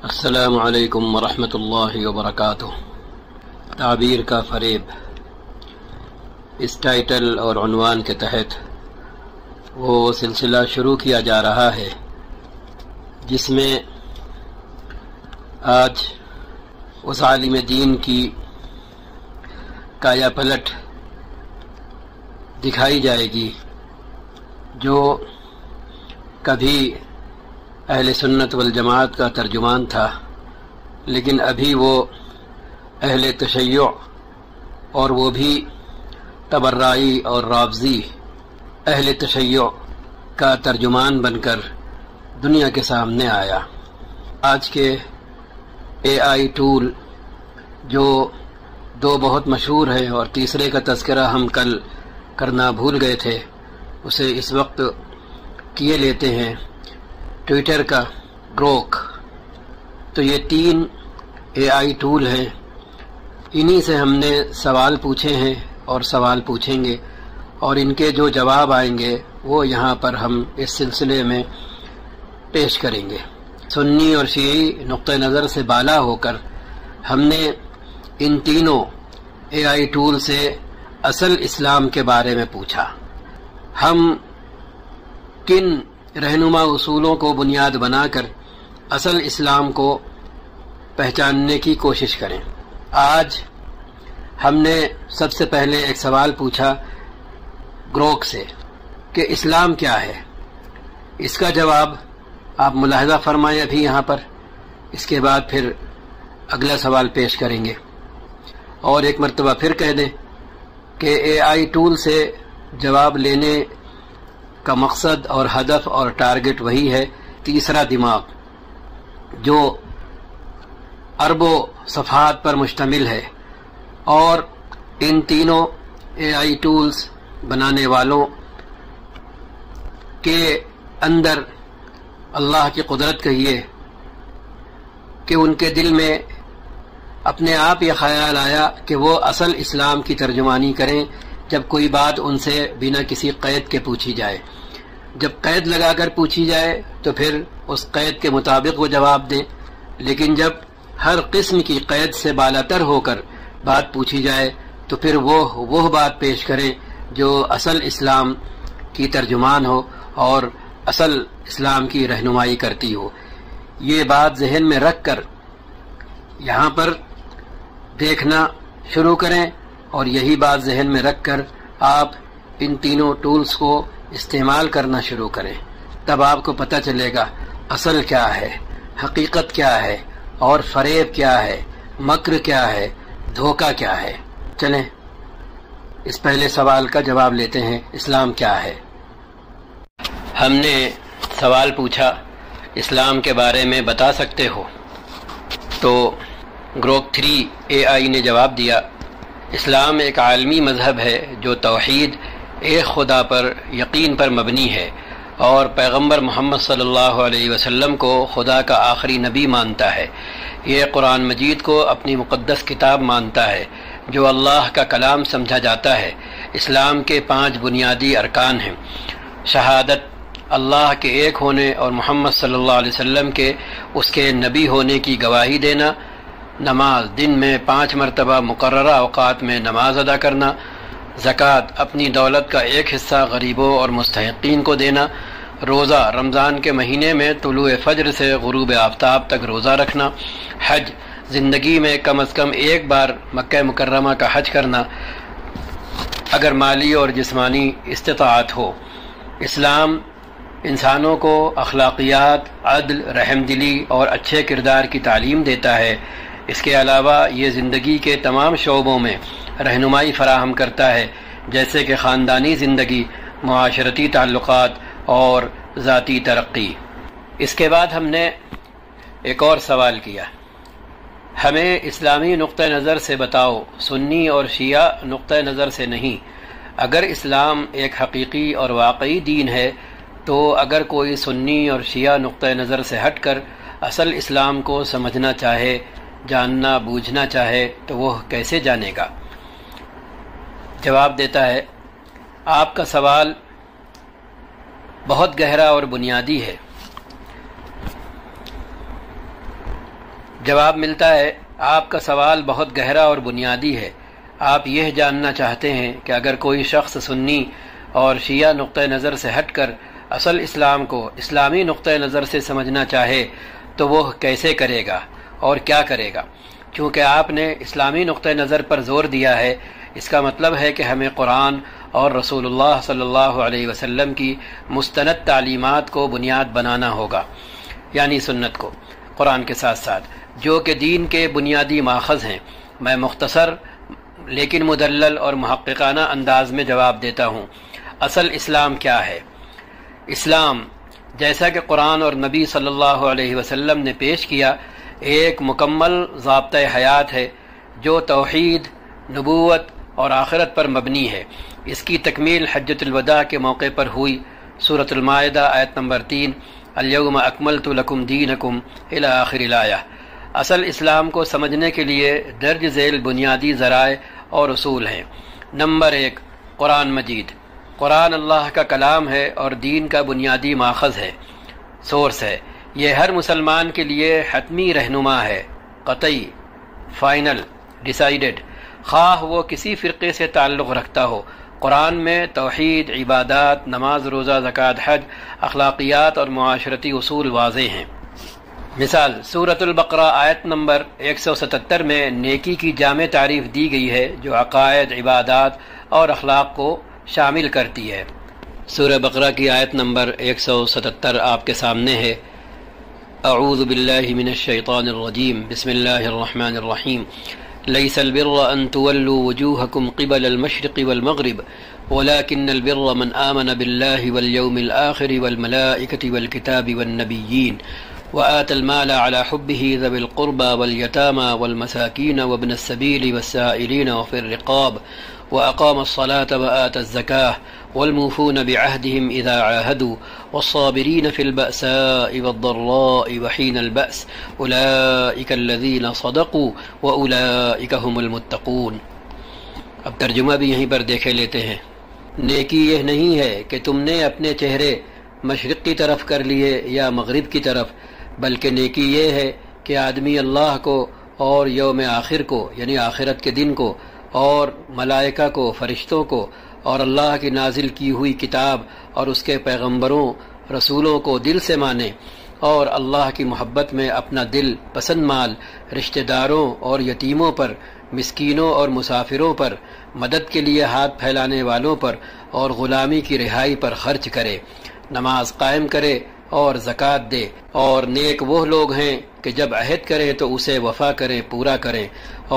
السلام علیکم ورحمۃ اللہ وبرکاتہ۔ تعبیر کا فریب، اس ٹائٹل اور عنوان کے تحت وہ سلسلہ شروع کیا جا رہا ہے جس میں آج اس عالم دین کی کایا پلٹ دکھائی جائے گی جو کبھی اہل سنت والجماعت کا ترجمان تھا، لیکن ابھی وہ اہل تشیع اور وہ بھی تبرعی اور رافضی اہل تشیع کا ترجمان بن کر دنیا کے سامنے آیا۔ آج کے اے آئی ٹول جو دو بہت مشہور ہیں اور تیسرے کا تذکرہ ہم کل کرنا بھول گئے تھے، اسے اس وقت کیے لیتے ہیں۔ ٹویٹر کا گروک، تو یہ تین اے آئی ٹول ہیں، انہی سے ہم نے سوال پوچھے ہیں اور سوال پوچھیں گے، اور ان کے جو جواب آئیں گے وہ یہاں پر ہم اس سلسلے میں پیش کریں گے۔ سنی اور شیعی نقطہ نظر سے بالا ہو کر ہم نے ان تینوں اے آئی ٹول سے اصل اسلام کے بارے میں پوچھا۔ ہم کن رہنما اصولوں کو بنیاد بنا کر اصل اسلام کو پہچاننے کی کوشش کریں۔ آج ہم نے سب سے پہلے ایک سوال پوچھا گروک سے کہ اسلام کیا ہے۔ اس کا جواب آپ ملاحظہ فرمائیں ابھی یہاں پر، اس کے بعد پھر اگلا سوال پیش کریں گے، اور ایک مرتبہ پھر کہہ دیں کہ اے آئی ٹول سے جواب لینے کا مقصد اور ہدف اور ٹارگٹ وہی ہے، تیسرا دماغ جو اربوں صفحات پر مشتمل ہے، اور ان تینوں اے آئی ٹولز بنانے والوں کے اندر اللہ کی قدرت کہیے کہ ان کے دل میں اپنے آپ یہ خیال آیا کہ وہ اصل اسلام کی ترجمانی کریں جب کوئی بات ان سے بنا کسی قید کے پوچھی جائے۔ جب قید لگا کر پوچھی جائے تو پھر اس قید کے مطابق وہ جواب دیں، لیکن جب ہر قسم کی قید سے بالاتر ہو کر بات پوچھی جائے تو پھر وہ بات پیش کریں جو اصل اسلام کی ترجمان ہو اور اصل اسلام کی رہنمائی کرتی ہو۔ یہ بات ذہن میں رکھ کر یہاں پر دیکھنا شروع کریں، اور یہی بات ذہن میں رکھ کر آپ ان تینوں ٹولز کو استعمال کرنا شروع کریں، تب آپ کو پتہ چلے گا اصل کیا ہے، حقیقت کیا ہے، اور فریب کیا ہے، مکر کیا ہے، دھوکہ کیا ہے۔ چلیں اس پہلے سوال کا جواب لیتے ہیں، اسلام کیا ہے۔ ہم نے سوال پوچھا اسلام کے بارے میں بتا سکتے ہو، تو گروک 3 اے آئی نے جواب دیا، اسلام ایک عالمی مذہب ہے جو توحید ایک خدا پر یقین پر مبنی ہے، اور پیغمبر محمد صلی اللہ علیہ وسلم کو خدا کا آخری نبی مانتا ہے۔ یہ قرآن مجید کو اپنی مقدس کتاب مانتا ہے جو اللہ کا کلام سمجھا جاتا ہے۔ اسلام کے 5 بنیادی ارکان ہیں: شہادت، اللہ کے ایک ہونے اور محمد صلی اللہ علیہ وسلم کے اس کے نبی ہونے کی گواہی دینا، نماز، دن میں 5 مرتبہ مقررہ اوقات میں نماز ادا کرنا، زکوٰۃ، اپنی دولت کا ایک حصہ غریبوں اور مستحقین کو دینا، روزہ، رمضان کے مہینے میں طلوع فجر سے غروب آفتاب تک روزہ رکھنا، حج، زندگی میں کم از کم ایک بار مکہ مکرمہ کا حج کرنا اگر مالی اور جسمانی استطاعت ہو۔ اسلام انسانوں کو اخلاقیات، عدل، رحم دلی اور اچھے کردار کی تعلیم دیتا ہے۔ اس کے علاوہ یہ زندگی کے تمام شعبوں میں رہنمائی فراہم کرتا ہے، جیسے کہ خاندانی زندگی، معاشرتی تعلقات اور ذاتی ترقی۔ اس کے بعد ہم نے ایک اور سوال کیا، ہمیں اسلامی نقطہ نظر سے بتاؤ، سنی اور شیعہ نقطہ نظر سے نہیں۔ اگر اسلام ایک حقیقی اور واقعی دین ہے تو اگر کوئی سنی اور شیعہ نقطہ نظر سے ہٹ کر اصل اسلام کو سمجھنا چاہے، جاننا بوجھنا چاہے تو وہ کیسے جانے گا؟ جواب دیتا ہے، آپ کا سوال بہت گہرا اور بنیادی ہے۔ جواب ملتا ہے آپ کا سوال بہت گہرا اور بنیادی ہے۔ آپ یہ جاننا چاہتے ہیں کہ اگر کوئی شخص سنی اور شیعہ نقطہ نظر سے ہٹ کر اصل اسلام کو اسلامی نقطہ نظر سے سمجھنا چاہے تو وہ کیسے کرے گا اور کیا کرے گا؟ چونکہ آپ نے اسلامی نقطہ نظر پر زور دیا ہے، اس کا مطلب ہے کہ ہمیں قرآن اور رسول اللہ صلی اللہ علیہ وسلم کی مستند تعلیمات کو بنیاد بنانا ہوگا، یعنی سنت کو قرآن کے ساتھ ساتھ، جو کہ دین کے بنیادی ماخذ ہیں۔ میں مختصر لیکن مدلل اور محققانہ انداز میں جواب دیتا ہوں۔ اصل اسلام کیا ہے؟ اسلام، جیسا کہ قرآن اور نبی صلی اللہ علیہ وسلم نے پیش کیا، ایک مکمل ضابطۂ حیات ہے جو توحید، نبوت اور آخرت پر مبنی ہے۔ اس کی تکمیل حجۃ الوداع کے موقع پر ہوئی۔ سورۃ المائدہ آیت نمبر 3، الیوم اکملت لکم دینکم الی آخر الآیہ۔ اصل اسلام کو سمجھنے کے لیے درج ذیل بنیادی ذرائع اور اصول ہیں۔ نمبر 1، قرآن مجید۔ قرآن اللہ کا کلام ہے اور دین کا بنیادی ماخذ ہے، سورس ہے۔ یہ ہر مسلمان کے لیے حتمی رہنما ہے، قطعی، فائنل، ڈیسائیڈڈ، خواہ وہ کسی فرقے سے تعلق رکھتا ہو۔ قرآن میں توحید، عبادات، نماز، روزہ، زکوٰۃ، حج، اخلاقیات اور معاشرتی اصول واضح ہیں۔ مثال، سورۃ البقرہ آیت نمبر 177 میں نیکی کی جامع تعریف دی گئی ہے جو عقائد، عبادات اور اخلاق کو شامل کرتی ہے۔ سورہ بقرہ کی آیت نمبر 177 آپ کے سامنے ہے۔ اعوذ باللہ من الشیطان الرجیم، بسم اللہ الرحمن الرحیم۔ لیس البر ان تولوا وجوہکم قبل المشرق والمغرب ولكن البر من آمن بالله واليوم الآخر والملائكة والكتاب والنبيين وآتى المال على حبه ذوي القربى واليتامى والمساكين وابن السبيل والسائلين وفي الرقاب وأقام الصلاة وآتى الزكاة والموفون بعهدهم إذا عاهدوا والصابرين في البأساء والضراء وحين البأس أولئك الذين صدقوا وأولئك هم المتقون۔ اب ترجمہ بھی یہیں پر دیکھے لیتے ہیں۔ نیکی یہ نہیں ہے کہ تم نے اپنے چہرے مشرق کی طرف کر لیے یا مغرب کی طرف، بلکہ نیکی یہ ہے کہ آدمی اللہ کو اور یوم آخر کو یعنی آخرت کے دن کو اور ملائکہ کو، فرشتوں کو اور اللہ کی نازل کی ہوئی کتاب اور اس کے پیغمبروں، رسولوں کو دل سے مانے اور اللہ کی محبت میں اپنا دل پسند مال رشتہ داروں اور یتیموں پر، مسکینوں اور مسافروں پر، مدد کے لیے ہاتھ پھیلانے والوں پر اور غلامی کی رہائی پر خرچ کرے، نماز قائم کرے اور زکوٰۃ دے۔ اور نیک وہ لوگ ہیں کہ جب عہد کریں تو اسے وفا کریں، پورا کریں،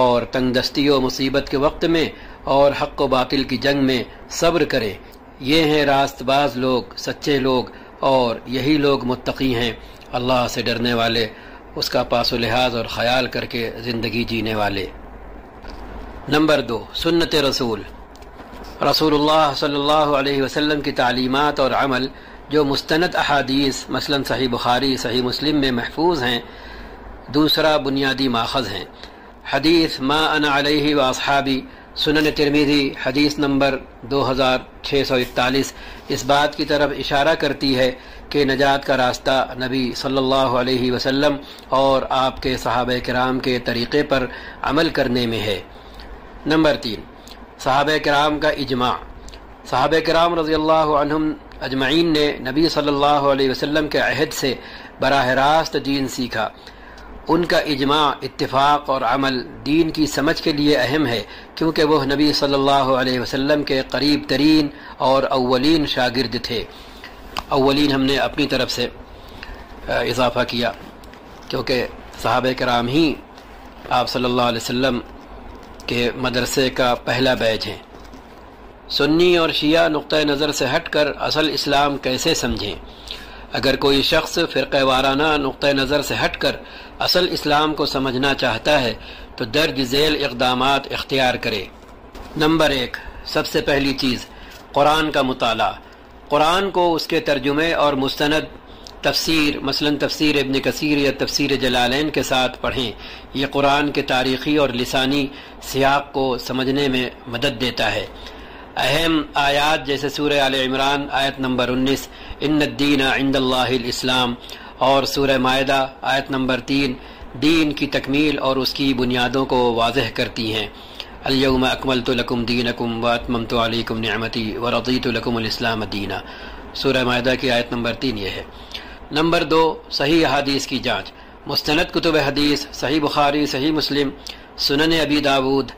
اور تنگ دستی و مصیبت کے وقت میں اور حق و باطل کی جنگ میں صبر کریں۔ یہ ہیں راست باز لوگ، سچے لوگ، اور یہی لوگ متقی ہیں، اللہ سے ڈرنے والے، اس کا پاس و لحاظ اور خیال کر کے زندگی جینے والے۔ نمبر 2، سنت رسول۔ رسول اللہ صلی اللہ علیہ وسلم کی تعلیمات اور عمل جو مستند احادیث مثلا صحیح بخاری، صحیح مسلم میں محفوظ ہیں، دوسرا بنیادی ماخذ ہیں۔ حدیث ما انا علیہ و اصحابی، سنن ترمذی حدیث نمبر 2641 اس بات کی طرف اشارہ کرتی ہے کہ نجات کا راستہ نبی صلی اللہ علیہ وسلم اور آپ کے صحابہ کرام کے طریقے پر عمل کرنے میں ہے۔ نمبر 3، صحابہ کرام کا اجماع۔ صحابہ کرام رضی اللہ عنہم اجمعین نے نبی صلی اللہ علیہ وسلم کے عہد سے براہ راست دین سیکھا۔ ان کا اجماع، اتفاق اور عمل دین کی سمجھ کے لیے اہم ہے، کیونکہ وہ نبی صلی اللہ علیہ وسلم کے قریب ترین اور اولین شاگرد تھے۔ اولین ہم نے اپنی طرف سے اضافہ کیا، کیونکہ صحابہ کرام ہی آپ صلی اللہ علیہ وسلم کے مدرسے کا پہلا بیچ ہیں۔ سنی اور شیعہ نقطہ نظر سے ہٹ کر اصل اسلام کیسے سمجھیں؟ اگر کوئی شخص فرقہ وارانہ نقطہ نظر سے ہٹ کر اصل اسلام کو سمجھنا چاہتا ہے تو درج ذیل اقدامات اختیار کرے۔ نمبر 1، سب سے پہلی چیز قرآن کا مطالعہ۔ قرآن کو اس کے ترجمے اور مستند تفسیر، مثلا تفسیر ابن کثیر یا تفسیر جلالین کے ساتھ پڑھیں۔ یہ قرآن کے تاریخی اور لسانی سیاق کو سمجھنے میں مدد دیتا ہے۔ اہم آیات جیسے سورہ آل عمران آیت نمبر 19 ان الدین عند اللہ الاسلام، اور سورہ مائدہ آیت نمبر 3 دین کی تکمیل اور اس کی بنیادوں کو واضح کرتی ہیں۔ الیوم اکملت لکم دینکم واتممت علیکم نعمتی ورضیت لکم الاسلام دینا، سورہ مائدہ کی آیت نمبر 3 یہ ہے۔ نمبر 2، صحیح احادیث کی جانچ۔ مستند کتب حدیث صحیح بخاری، صحیح مسلم، سنن ابی داود،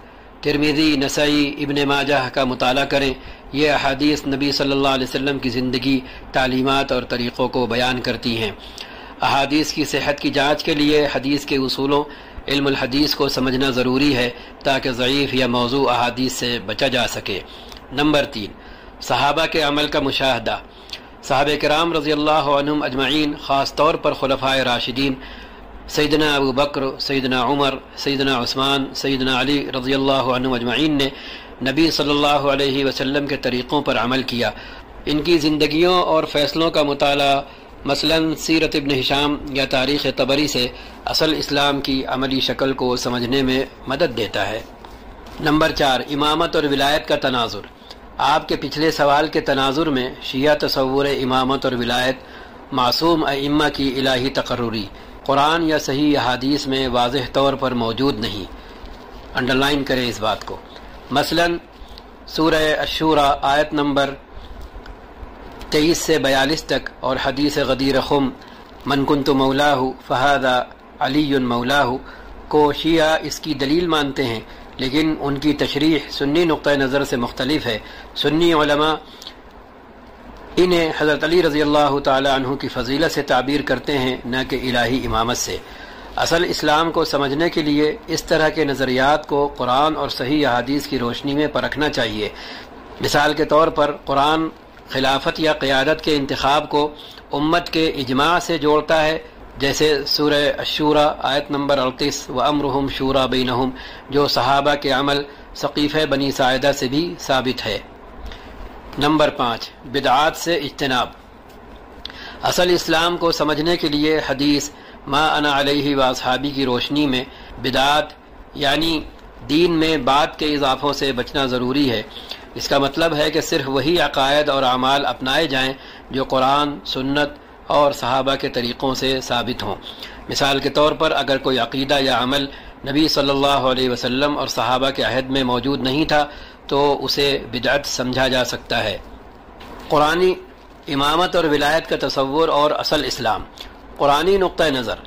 ترمذی، نسائی، ابن ماجہ کا مطالعہ کریں۔ یہ احادیث نبی صلی اللہ علیہ وسلم کی زندگی، تعلیمات اور طریقوں کو بیان کرتی ہیں۔ احادیث کی صحت کی جانچ کے لیے حدیث کے اصولوں، علم الحدیث کو سمجھنا ضروری ہے تاکہ ضعیف یا موضوع احادیث سے بچا جا سکے۔ نمبر 3، صحابہ کے عمل کا مشاہدہ۔ صحابہ کرام رضی اللہ عنہم اجمعین، خاص طور پر خلفائے راشدین سیدنا ابو بکر، سیدنا عمر، سیدنا عثمان، سیدنا علی رضی اللہ عنہم اجمعین نے نبی صلی اللہ علیہ وسلم کے طریقوں پر عمل کیا۔ ان کی زندگیوں اور فیصلوں کا مطالعہ مثلا سیرت ابن ہشام یا تاریخ طبری سے اصل اسلام کی عملی شکل کو سمجھنے میں مدد دیتا ہے۔ نمبر 4، امامت اور ولایت کا تناظر۔ آپ کے پچھلے سوال کے تناظر میں شیعہ تصور امامت اور ولایت معصوم ائمہ کی الہی تقرری قرآن یا صحیح احادیث میں واضح طور پر موجود نہیں۔ انڈرلائن کریں اس بات کو۔ مثلا سورہ الشورى آیت نمبر 23 سے 42 تک اور حدیث غدیر خم من کنت مولاہ فہذا علی مولاہ کو شیعہ اس کی دلیل مانتے ہیں، لیکن ان کی تشریح سنی نقطہ نظر سے مختلف ہے۔ سنی علماء انہیں حضرت علی رضی اللہ تعالی عنہ کی فضیلت سے تعبیر کرتے ہیں، نہ کہ الہی امامت سے۔ اصل اسلام کو سمجھنے کے لیے اس طرح کے نظریات کو قرآن اور صحیح احادیث کی روشنی میں پرکھنا چاہیے۔ مثال کے طور پر قرآن خلافت یا قیادت کے انتخاب کو امت کے اجماع سے جوڑتا ہے، جیسے سورہ الشورى آیت نمبر 38 وَأَمْرُهُمْ شُورَى بَيْنَهُمْ، جو صحابہ کے عمل سقیفہ بنی ساعدہ سے بھی ثابت ہے۔ نمبر 5، بدعات سے اجتناب۔ اصل اسلام کو سمجھنے کے لیے حدیث ما انا علیہ واصحابی کی روشنی میں بدعات یعنی دین میں بعد کے اضافوں سے بچنا ضروری ہے۔ اس کا مطلب ہے کہ صرف وہی عقائد اور اعمال اپنائے جائیں جو قرآن، سنت اور صحابہ کے طریقوں سے ثابت ہوں۔ مثال کے طور پر اگر کوئی عقیدہ یا عمل نبی صلی اللہ علیہ وسلم اور صحابہ کے عہد میں موجود نہیں تھا تو اسے بدعت سمجھا جا سکتا ہے۔ قرآنی امامت اور ولایت کا تصور اور اصل اسلام۔ قرآنی نقطہ نظر۔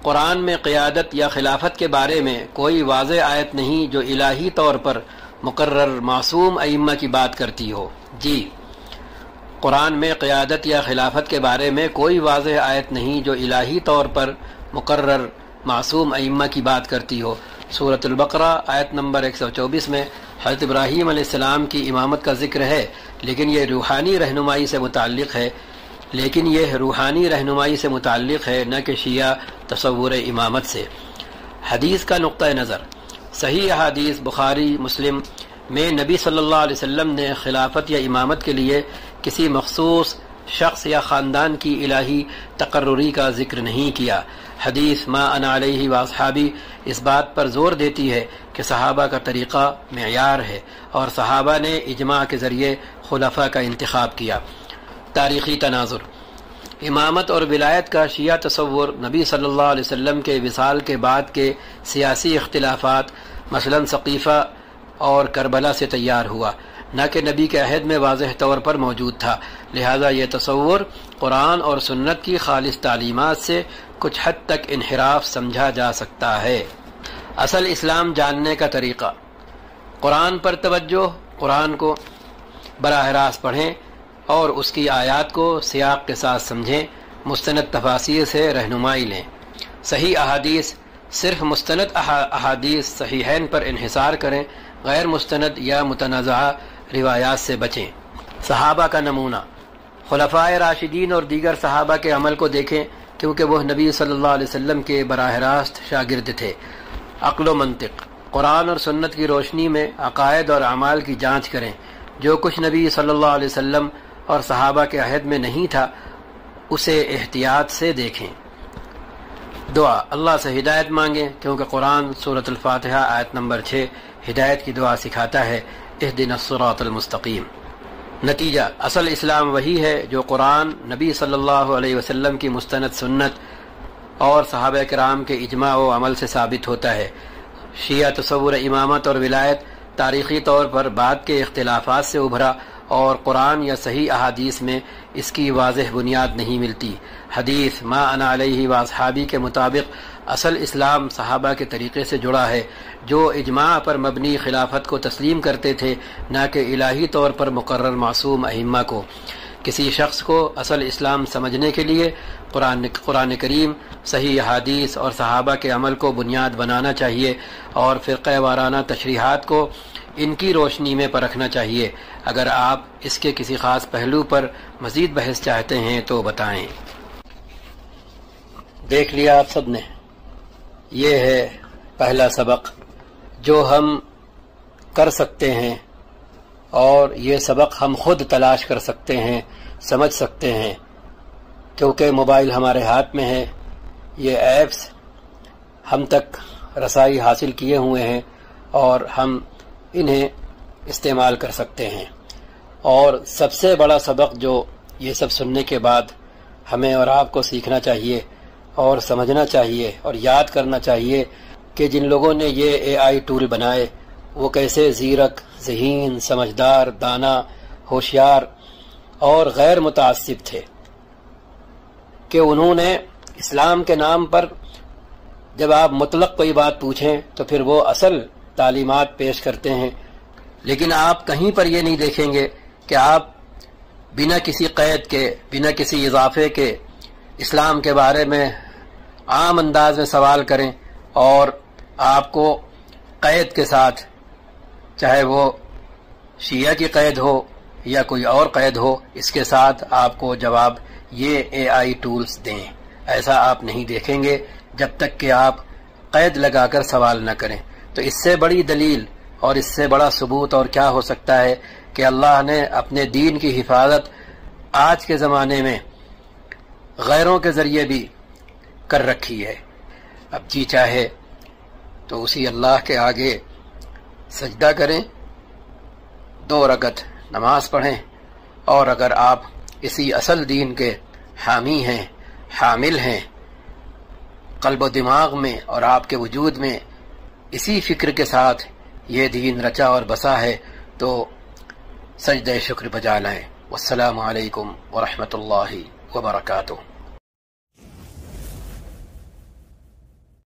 قرآن میں قیادت یا خلافت کے بارے میں کوئی واضح آیت نہیں جو الہی طور پر مقرر معصوم ائمہ کی بات کرتی ہو۔ جی، قرآن میں قیادت یا خلافت کے بارے میں کوئی واضح آیت نہیں جو الہی طور پر مقرر معصوم ائمہ کی بات کرتی ہو۔ سورۃ البقرہ آیت نمبر 124 میں حضرت ابراہیم علیہ السلام کی امامت کا ذکر ہے، لیکن یہ روحانی رہنمائی سے متعلق ہے، نہ کہ شیعہ تصور امامت سے۔ حدیث کا نقطہ نظر۔ صحیح احادیث بخاری، مسلم میں نبی صلی اللہ علیہ وسلم نے خلافت یا امامت کے لیے کسی مخصوص شخص یا خاندان کی الہی تقرری کا ذکر نہیں کیا۔ حدیث ما انا علیہ واصحابی اس بات پر زور دیتی ہے کہ صحابہ کا طریقہ معیار ہے اور صحابہ نے اجماع کے ذریعے خلفاء کا انتخاب کیا۔ تاریخی تناظر۔ امامت اور ولایت کا شیعہ تصور نبی صلی اللہ علیہ وسلم کے وصال کے بعد کے سیاسی اختلافات مثلا سقیفہ اور کربلا سے تیار ہوا، نہ کہ نبی کے عہد میں واضح طور پر موجود تھا۔ لہذا یہ تصور قرآن اور سنت کی خالص تعلیمات سے کچھ حد تک انحراف سمجھا جا سکتا ہے۔ اصل اسلام جاننے کا طریقہ۔ قرآن پر توجہ۔ قرآن کو براہ راست پڑھیں اور اس کی آیات کو سیاق کے ساتھ سمجھیں۔ مستند تفاسیر سے رہنمائی لیں۔ صحیح احادیث۔ صرف مستند احادیث صحیحین پر انحصار کریں، غیر مستند یا متنازعہ روایات سے بچیں۔ صحابہ کا نمونہ۔ خلفائے راشدین اور دیگر صحابہ کے عمل کو دیکھیں، کیونکہ وہ نبی صلی اللہ علیہ وسلم کے براہ راست شاگرد تھے۔ عقل و منطق۔ قرآن اور سنت کی روشنی میں عقائد اور اعمال کی جانچ کریں۔ جو کچھ نبی صلی اللہ علیہ وسلم اور صحابہ کے عہد میں نہیں تھا اسے احتیاط سے دیکھیں۔ دعا۔ اللہ سے ہدایت مانگیں، کیونکہ قرآن سورۃ الفاتحہ آیت نمبر 6 ہدایت کی دعا سکھاتا ہے، اہدنا الصراط المستقیم۔ نتیجہ، اصل اسلام وہی ہے جو قرآن، نبی صلی اللہ علیہ وسلم کی مستند سنت اور صحابہ کرام کے اجماع و عمل سے ثابت ہوتا ہے۔ شیعہ تصور امامت اور ولایت تاریخی طور پر بعد کے اختلافات سے ابھرا اور قرآن یا صحیح احادیث میں اس کی واضح بنیاد نہیں ملتی۔ حدیث ما انا علیہ و اصحابی کے مطابق اصل اسلام صحابہ کے طریقے سے جڑا ہے، جو اجماع پر مبنی خلافت کو تسلیم کرتے تھے، نہ کہ الہی طور پر مقرر معصوم ائمہ کو۔ کسی شخص کو اصل اسلام سمجھنے کے لیے قرآن کریم، صحیح احادیث اور صحابہ کے عمل کو بنیاد بنانا چاہیے اور فرقہ وارانہ تشریحات کو ان کی روشنی میں پرکھنا چاہیے۔ اگر آپ اس کے کسی خاص پہلو پر مزید بحث چاہتے ہیں تو بتائیں۔ دیکھ لیا آپ سب نے، یہ ہے پہلا سبق جو ہم کر سکتے ہیں، اور یہ سبق ہم خود تلاش کر سکتے ہیں، سمجھ سکتے ہیں، کیونکہ موبائل ہمارے ہاتھ میں ہے، یہ ایپس ہم تک رسائی حاصل کیے ہوئے ہیں اور ہم انہیں استعمال کر سکتے ہیں۔ اور سب سے بڑا سبق جو یہ سب سننے کے بعد ہمیں اور آپ کو سیکھنا چاہیے اور سمجھنا چاہیے اور یاد کرنا چاہیے کہ جن لوگوں نے یہ AI ٹول بنائے وہ کیسے زیرک، ذہین، سمجھدار، دانا، ہوشیار اور غیر متعصب تھے کہ انہوں نے اسلام کے نام پر جب آپ مطلق کوئی بات پوچھیں تو پھر وہ اصل تعلیمات پیش کرتے ہیں، لیکن آپ کہیں پر یہ نہیں دیکھیں گے کہ آپ بنا کسی قید کے، بنا کسی اضافے کے اسلام کے بارے میں عام انداز میں سوال کریں اور آپ کو قید کے ساتھ، چاہے وہ شیعہ کی قید ہو یا کوئی اور قید ہو، اس کے ساتھ آپ کو جواب یہ AI ٹولز دیں۔ ایسا آپ نہیں دیکھیں گے جب تک کہ آپ قید لگا کر سوال نہ کریں۔ تو اس سے بڑی دلیل اور اس سے بڑا ثبوت اور کیا ہو سکتا ہے کہ اللہ نے اپنے دین کی حفاظت آج کے زمانے میں غیروں کے ذریعے بھی کر رکھی ہے۔ اب جی چاہے تو اسی اللہ کے آگے سجدہ کریں، 2 رکعت نماز پڑھیں، اور اگر آپ اسی اصل دین کے حامی ہیں، حامل ہیں، قلب و دماغ میں اور آپ کے وجود میں اسی فکر کے ساتھ یہ دین رچا اور بسا ہے، تو سجدہ شکر بجا لائیں۔ والسلام علیکم ورحمۃ اللہ وبرکاتہ۔